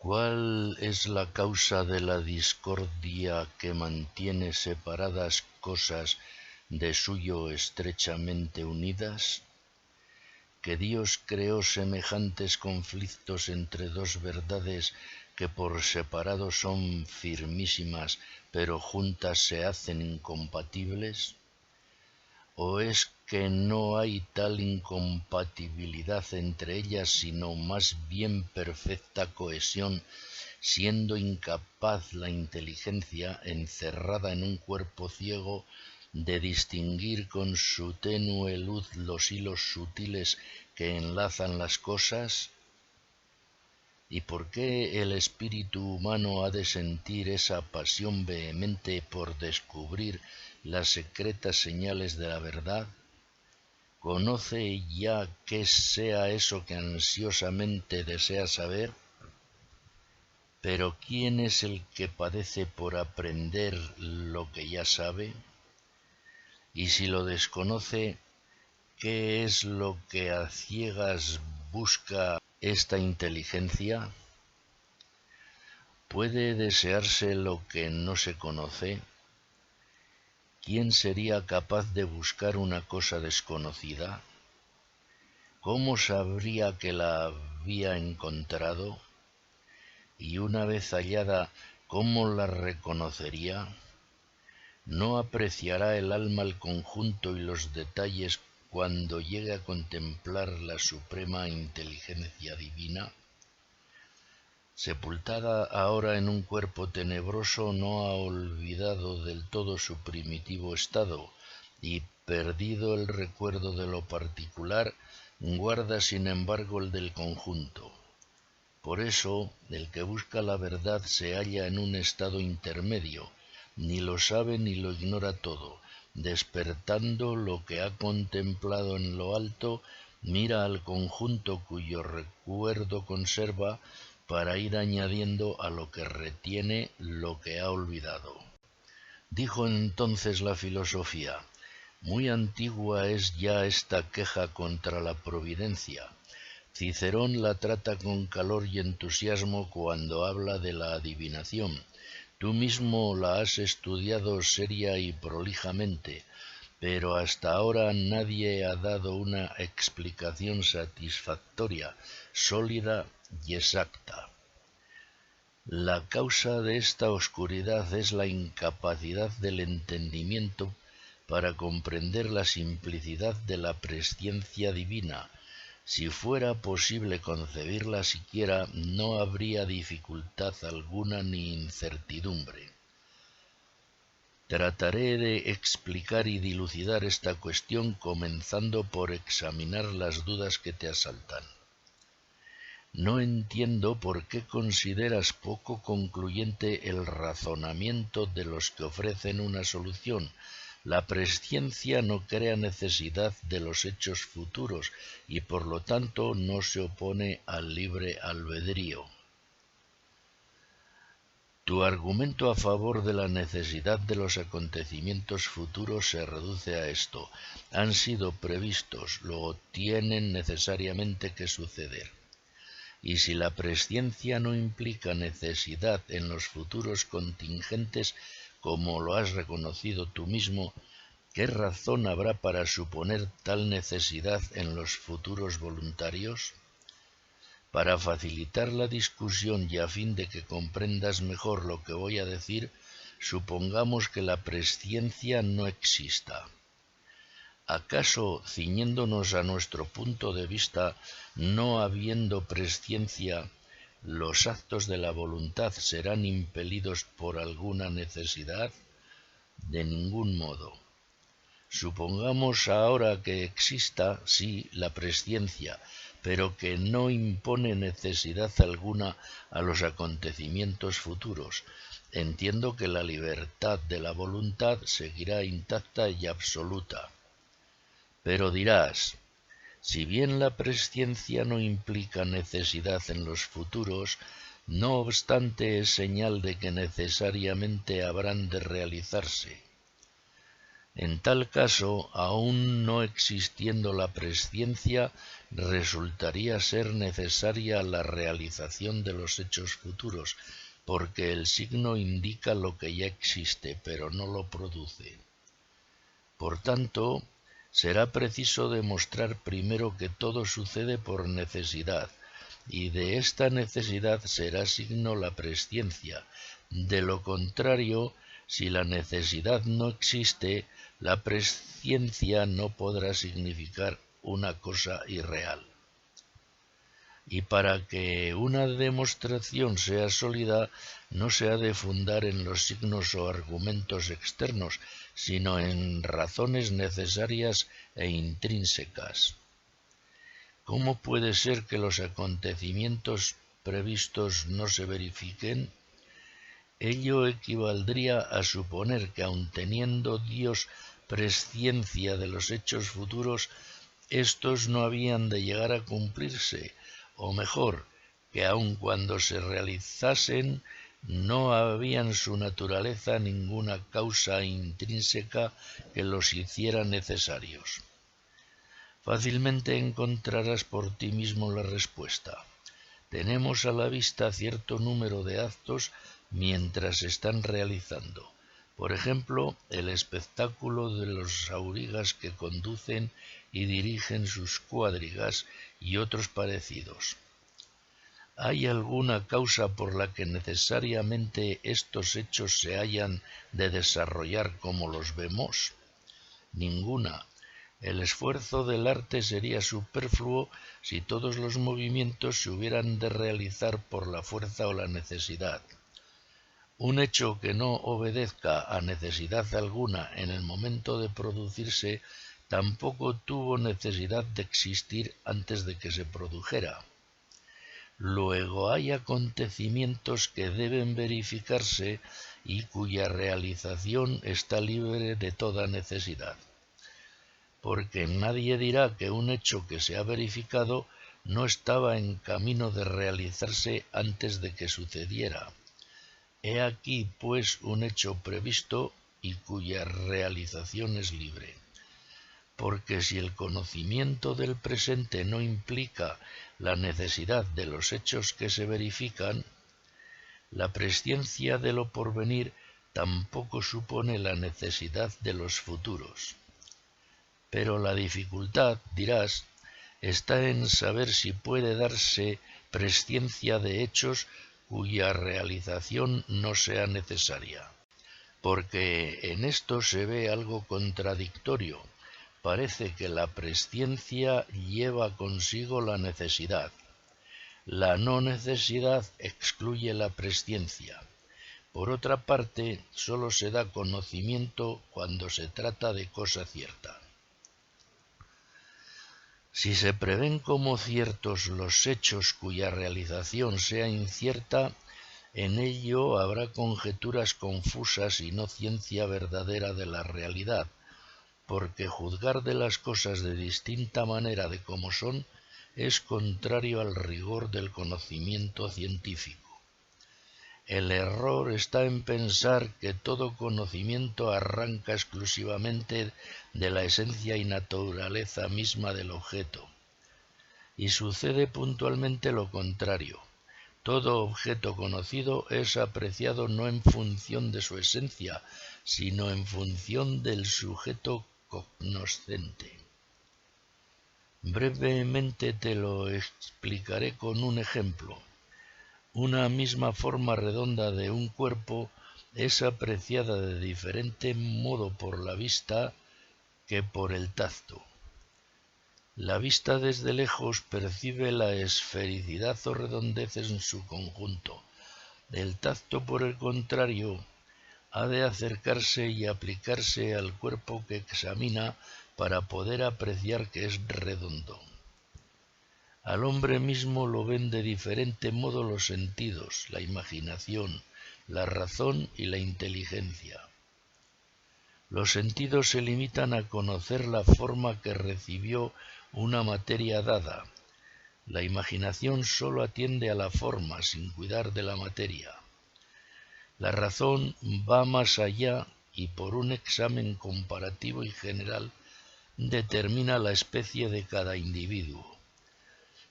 ¿Cuál es la causa de la discordia que mantiene separadas cosas de suyo estrechamente unidas? Que Dios creó semejantes conflictos entre dos verdades que por separado son firmísimas, pero juntas se hacen incompatibles. ¿O es que no hay tal incompatibilidad entre ellas, sino más bien perfecta cohesión, siendo incapaz la inteligencia, encerrada en un cuerpo ciego, de distinguir con su tenue luz los hilos sutiles que enlazan las cosas? ¿Y por qué el espíritu humano ha de sentir esa pasión vehemente por descubrir las secretas señales de la verdad? ¿Conoce ya qué sea eso que ansiosamente desea saber? Pero ¿quién es el que padece por aprender lo que ya sabe? Y si lo desconoce, ¿qué es lo que a ciegas busca esta inteligencia? ¿Puede desearse lo que no se conoce? ¿Quién sería capaz de buscar una cosa desconocida? ¿Cómo sabría que la había encontrado? Y una vez hallada, ¿cómo la reconocería? ¿No apreciará el alma el conjunto y los detalles cuando llegue a contemplar la suprema inteligencia divina? Sepultada ahora en un cuerpo tenebroso, no ha olvidado del todo su primitivo estado, y perdido el recuerdo de lo particular, guarda sin embargo el del conjunto. Por eso, el que busca la verdad se halla en un estado intermedio, ni lo sabe ni lo ignora todo. Despertando lo que ha contemplado en lo alto, mira al conjunto cuyo recuerdo conserva, para ir añadiendo a lo que retiene lo que ha olvidado. Dijo entonces la filosofía: muy antigua es ya esta queja contra la providencia. Cicerón la trata con calor y entusiasmo cuando habla de la adivinación. Tú mismo la has estudiado seria y prolijamente, pero hasta ahora nadie ha dado una explicación satisfactoria, sólida y exacta. La causa de esta oscuridad es la incapacidad del entendimiento para comprender la simplicidad de la presciencia divina. Si fuera posible concebirla siquiera, no habría dificultad alguna ni incertidumbre. Trataré de explicar y dilucidar esta cuestión comenzando por examinar las dudas que te asaltan. No entiendo por qué consideras poco concluyente el razonamiento de los que ofrecen una solución. La presciencia no crea necesidad de los hechos futuros y por lo tanto no se opone al libre albedrío. Tu argumento a favor de la necesidad de los acontecimientos futuros se reduce a esto: han sido previstos, luego tienen necesariamente que suceder. Y si la presciencia no implica necesidad en los futuros contingentes, como lo has reconocido tú mismo, ¿qué razón habrá para suponer tal necesidad en los futuros voluntarios? Para facilitar la discusión y a fin de que comprendas mejor lo que voy a decir, supongamos que la presciencia no exista. ¿Acaso, ciñéndonos a nuestro punto de vista, no habiendo presciencia, los actos de la voluntad serán impelidos por alguna necesidad? De ningún modo. Supongamos ahora que exista, sí, la presciencia, pero que no impone necesidad alguna a los acontecimientos futuros. Entiendo que la libertad de la voluntad seguirá intacta y absoluta. Pero dirás: si bien la presciencia no implica necesidad en los futuros, no obstante es señal de que necesariamente habrán de realizarse. En tal caso, aun no existiendo la presciencia, resultaría ser necesaria la realización de los hechos futuros, porque el signo indica lo que ya existe, pero no lo produce. Por tanto, será preciso demostrar primero que todo sucede por necesidad, y de esta necesidad será signo la presciencia. De lo contrario, si la necesidad no existe, la presciencia no podrá significar una cosa irreal. Y para que una demostración sea sólida, no se ha de fundar en los signos o argumentos externos, sino en razones necesarias e intrínsecas. ¿Cómo puede ser que los acontecimientos previstos no se verifiquen? Ello equivaldría a suponer que aun teniendo Dios presciencia de los hechos futuros, éstos no habían de llegar a cumplirse, o mejor, que aun cuando se realizasen, no había en su naturaleza ninguna causa intrínseca que los hiciera necesarios. Fácilmente encontrarás por ti mismo la respuesta. Tenemos a la vista cierto número de actos mientras se están realizando. Por ejemplo, el espectáculo de los aurigas que conducen y dirigen sus cuadrigas y otros parecidos. ¿Hay alguna causa por la que necesariamente estos hechos se hayan de desarrollar como los vemos? Ninguna. El esfuerzo del arte sería superfluo si todos los movimientos se hubieran de realizar por la fuerza o la necesidad. Un hecho que no obedezca a necesidad alguna en el momento de producirse tampoco tuvo necesidad de existir antes de que se produjera. Luego hay acontecimientos que deben verificarse y cuya realización está libre de toda necesidad. Porque nadie dirá que un hecho que se ha verificado no estaba en camino de realizarse antes de que sucediera. He aquí, pues, un hecho previsto y cuya realización es libre. Porque si el conocimiento del presente no implica la necesidad de los hechos que se verifican, la presciencia de lo porvenir tampoco supone la necesidad de los futuros. Pero la dificultad, dirás, está en saber si puede darse presciencia de hechos cuya realización no sea necesaria. Porque en esto se ve algo contradictorio. Parece que la presciencia lleva consigo la necesidad. La no necesidad excluye la presciencia. Por otra parte, sólo se da conocimiento cuando se trata de cosa cierta. Si se prevén como ciertos los hechos cuya realización sea incierta, en ello habrá conjeturas confusas y no ciencia verdadera de la realidad, porque juzgar de las cosas de distinta manera de como son es contrario al rigor del conocimiento científico. El error está en pensar que todo conocimiento arranca exclusivamente de la esencia y naturaleza misma del objeto. Y sucede puntualmente lo contrario. Todo objeto conocido es apreciado no en función de su esencia, sino en función del sujeto cognoscente. Brevemente te lo explicaré con un ejemplo. Una misma forma redonda de un cuerpo es apreciada de diferente modo por la vista que por el tacto. La vista desde lejos percibe la esfericidad o redondez en su conjunto. El tacto, por el contrario, ha de acercarse y aplicarse al cuerpo que examina para poder apreciar que es redondo. Al hombre mismo lo ven de diferente modo los sentidos, la imaginación, la razón y la inteligencia. Los sentidos se limitan a conocer la forma que recibió una materia dada. La imaginación sólo atiende a la forma sin cuidar de la materia. La razón va más allá y por un examen comparativo y general determina la especie de cada individuo.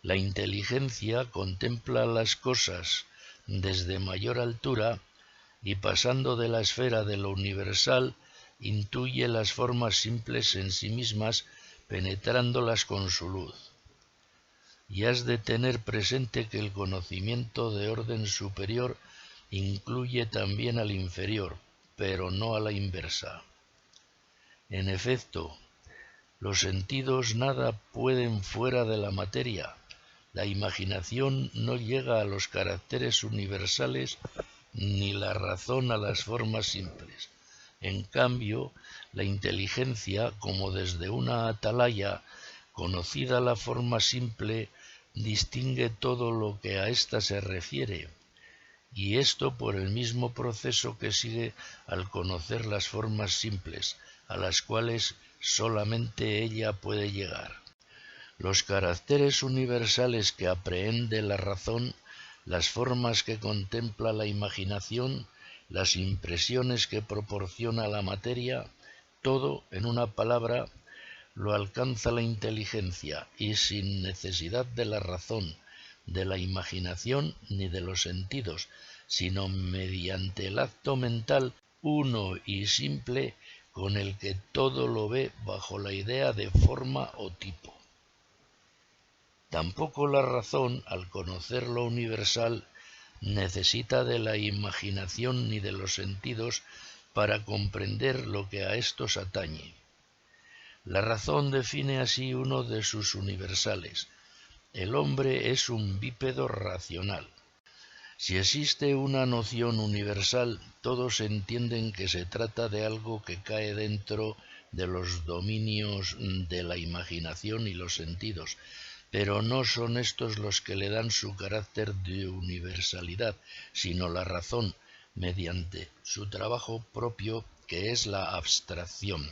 La inteligencia contempla las cosas desde mayor altura y pasando de la esfera de lo universal, intuye las formas simples en sí mismas, penetrándolas con su luz. Y has de tener presente que el conocimiento de orden superior incluye también al inferior, pero no a la inversa. En efecto, los sentidos nada pueden fuera de la materia. La imaginación no llega a los caracteres universales ni la razón a las formas simples. En cambio, la inteligencia, como desde una atalaya, conocida la forma simple, distingue todo lo que a ésta se refiere, y esto por el mismo proceso que sigue al conocer las formas simples, a las cuales solamente ella puede llegar. Los caracteres universales que aprehende la razón, las formas que contempla la imaginación, las impresiones que proporciona la materia, todo, en una palabra, lo alcanza la inteligencia y sin necesidad de la razón, de la imaginación ni de los sentidos, sino mediante el acto mental uno y simple con el que todo lo ve bajo la idea de forma o tipo. Tampoco la razón, al conocer lo universal, necesita de la imaginación ni de los sentidos para comprender lo que a éstos atañe. La razón define así uno de sus universales. El hombre es un bípedo racional. Si existe una noción universal, todos entienden que se trata de algo que cae dentro de los dominios de la imaginación y los sentidos, pero no son estos los que le dan su carácter de universalidad, sino la razón, mediante su trabajo propio, que es la abstracción.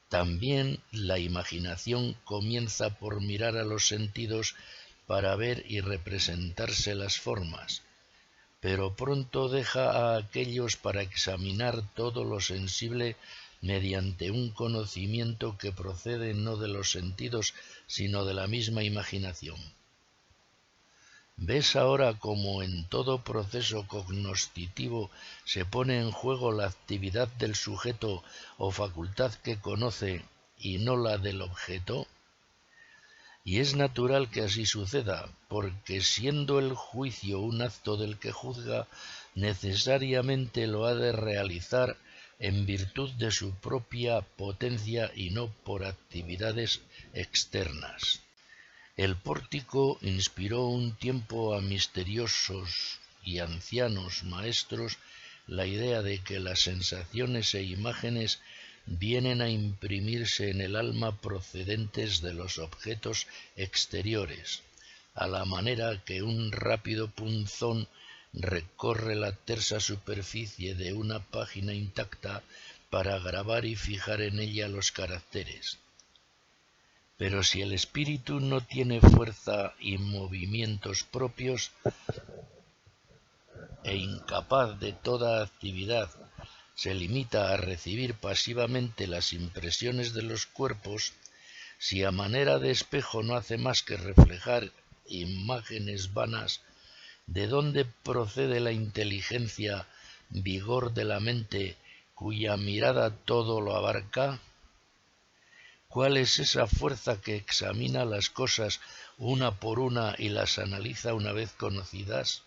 También la imaginación comienza por mirar a los sentidos para ver y representarse las formas, pero pronto deja a aquellos para examinar todo lo sensible mediante un conocimiento que procede no de los sentidos, sino de la misma imaginación. ¿Ves ahora cómo en todo proceso cognoscitivo se pone en juego la actividad del sujeto o facultad que conoce y no la del objeto? Y es natural que así suceda, porque siendo el juicio un acto del que juzga, necesariamente lo ha de realizar en virtud de su propia potencia y no por actividades externas. El pórtico inspiró un tiempo a misteriosos y ancianos maestros la idea de que las sensaciones e imágenes vienen a imprimirse en el alma procedentes de los objetos exteriores, a la manera que un rápido punzón recorre la tersa superficie de una página intacta para grabar y fijar en ella los caracteres. Pero si el espíritu no tiene fuerza y movimientos propios e incapaz de toda actividad, se limita a recibir pasivamente las impresiones de los cuerpos, si a manera de espejo no hace más que reflejar imágenes vanas, ¿de dónde procede la inteligencia, vigor de la mente, cuya mirada todo lo abarca? ¿Cuál es esa fuerza que examina las cosas una por una y las analiza una vez conocidas?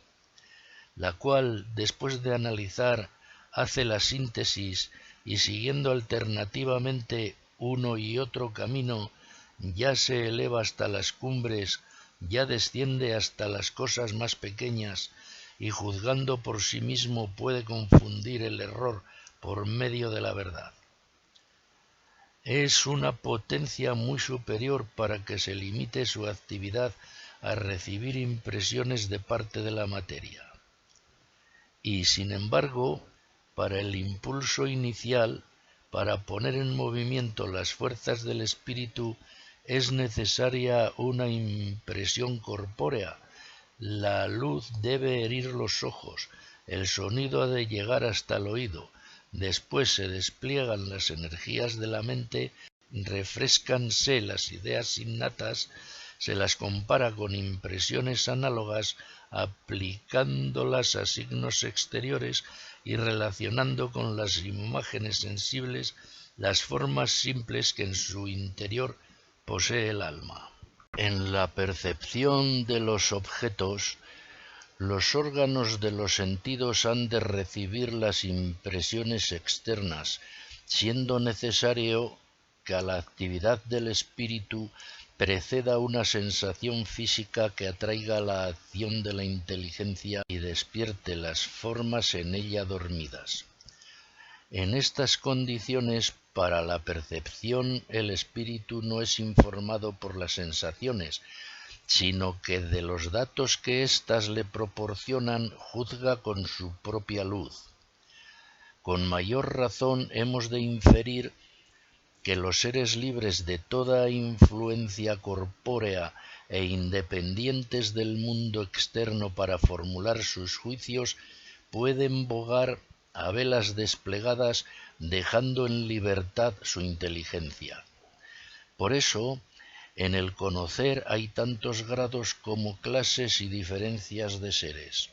La cual, después de analizar, hace la síntesis y siguiendo alternativamente uno y otro camino, ya se eleva hasta las cumbres, ya desciende hasta las cosas más pequeñas, y juzgando por sí mismo puede confundir el error por medio de la verdad. Es una potencia muy superior para que se limite su actividad a recibir impresiones de parte de la materia. Y, sin embargo, para el impulso inicial, para poner en movimiento las fuerzas del espíritu, es necesaria una impresión corpórea. La luz debe herir los ojos, el sonido ha de llegar hasta el oído, Después se despliegan las energías de la mente, refréscanse las ideas innatas, se las compara con impresiones análogas, aplicándolas a signos exteriores y relacionando con las imágenes sensibles las formas simples que en su interior posee el alma. En la percepción de los objetos, los órganos de los sentidos han de recibir las impresiones externas, siendo necesario que a la actividad del espíritu preceda una sensación física que atraiga la acción de la inteligencia y despierte las formas en ella dormidas. En estas condiciones, para la percepción, el espíritu no es informado por las sensaciones, sino que de los datos que éstas le proporcionan juzga con su propia luz. Con mayor razón hemos de inferir que los seres libres de toda influencia corpórea e independientes del mundo externo para formular sus juicios pueden bogar a velas desplegadas dejando en libertad su inteligencia. Por eso, en el conocer hay tantos grados como clases y diferencias de seres.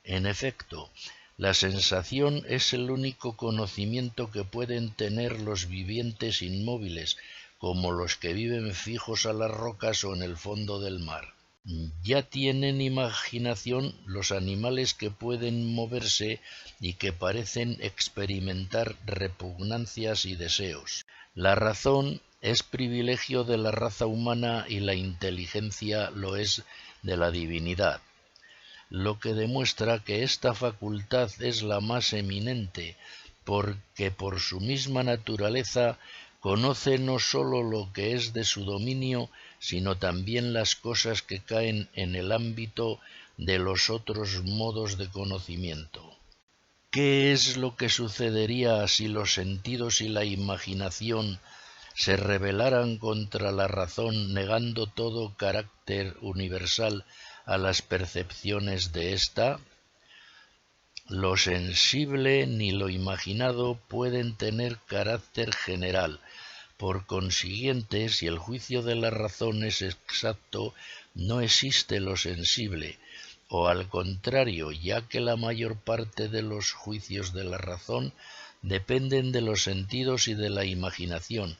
En efecto, la sensación es el único conocimiento que pueden tener los vivientes inmóviles, como los que viven fijos a las rocas o en el fondo del mar. Ya tienen imaginación los animales que pueden moverse y que parecen experimentar repugnancias y deseos. La razón es privilegio de la raza humana y la inteligencia lo es de la divinidad, lo que demuestra que esta facultad es la más eminente, porque por su misma naturaleza conoce no sólo lo que es de su dominio, sino también las cosas que caen en el ámbito de los otros modos de conocimiento. ¿Qué es lo que sucedería si los sentidos y la imaginación se rebelaran contra la razón, negando todo carácter universal a las percepciones de ésta? Lo sensible ni lo imaginado pueden tener carácter general. Por consiguiente, si el juicio de la razón es exacto, no existe lo sensible, o al contrario, ya que la mayor parte de los juicios de la razón dependen de los sentidos y de la imaginación.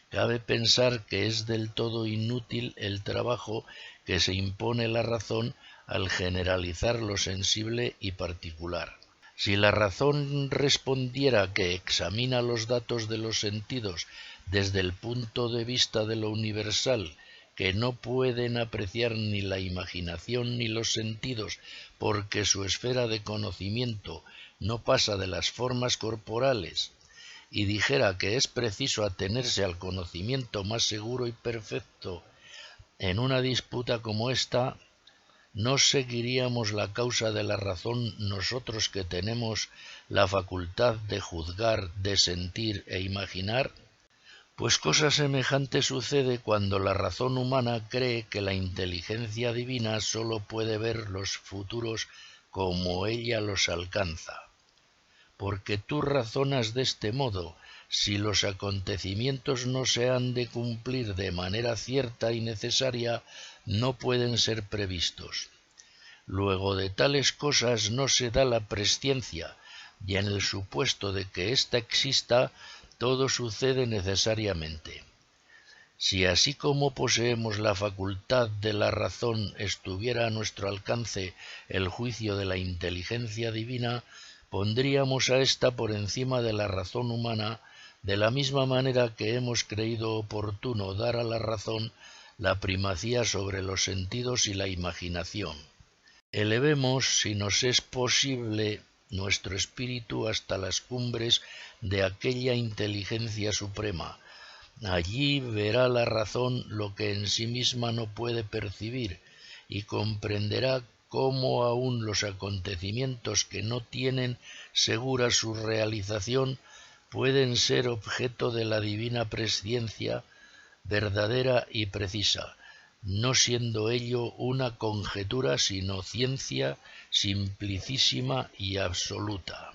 Cabe pensar que es del todo inútil el trabajo que se impone la razón al generalizar lo sensible y particular. Si la razón respondiera que examina los datos de los sentidos desde el punto de vista de lo universal, que no pueden apreciar ni la imaginación ni los sentidos, porque su esfera de conocimiento no pasa de las formas corporales, y dijera que es preciso atenerse al conocimiento más seguro y perfecto en una disputa como esta, ¿no seguiríamos la causa de la razón nosotros que tenemos la facultad de juzgar, de sentir e imaginar? Pues cosa semejante sucede cuando la razón humana cree que la inteligencia divina sólo puede ver los futuros como ella los alcanza. Porque tú razonas de este modo: si los acontecimientos no se han de cumplir de manera cierta y necesaria, no pueden ser previstos. Luego de tales cosas no se da la presciencia, y en el supuesto de que ésta exista, todo sucede necesariamente. Si así como poseemos la facultad de la razón estuviera a nuestro alcance el juicio de la inteligencia divina, pondríamos a ésta por encima de la razón humana, de la misma manera que hemos creído oportuno dar a la razón la primacía sobre los sentidos y la imaginación. Elevemos, si nos es posible, nuestro espíritu hasta las cumbres de aquella inteligencia suprema. Allí verá la razón lo que en sí misma no puede percibir, y comprenderá cómo aun los acontecimientos que no tienen segura su realización pueden ser objeto de la divina presciencia verdadera y precisa, no siendo ello una conjetura sino ciencia simplicísima y absoluta.